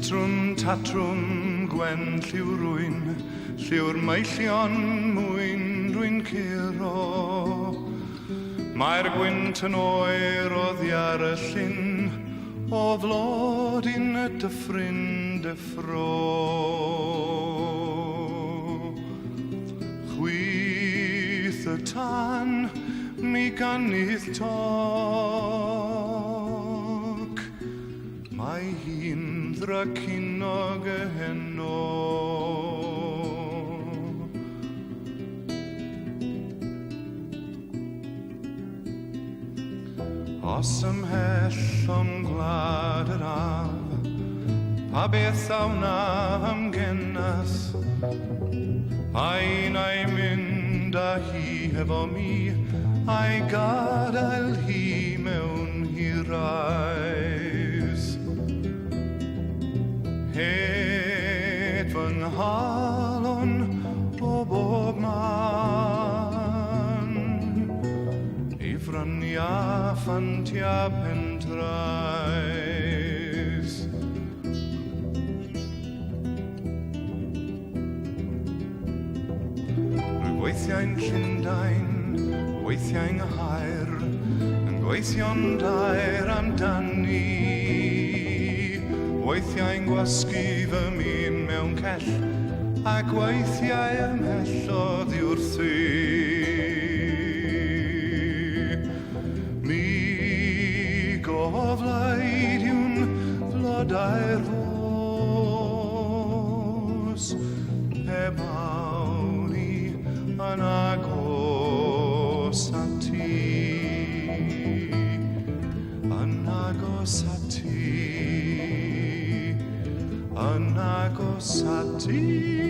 Titrwm, tatrwm, gwen lliw rwyn, lliw'r maellion mwyn rwy'n curo. Mae'r gwynt yn oer oddi ar y llyn, o flodyn y dyffryn dyffro. Chwyth y tan, mi ganydd toc, mae hi'n ddracinog y heno. Os ymhell o'n gwlad yr af, pa beth awna am gennas, a'n ai mynd a hi hefo mi, a'i gadael hi mewn hirais. Het fy nghalon o bob man, i frynia ffantia pentrais. Rwy weithiau'n Llundain, weithiau'n Nghaer, yn gweithio'n dair amdani. Weithiau'n gwasgu fy min mewn cell, ac weithiau ymhellodd i wrthi. Mi goflaid yw'n flodau'r fos, pe bawn i yn agos at ti, yn agos at ti, yn agos at ti.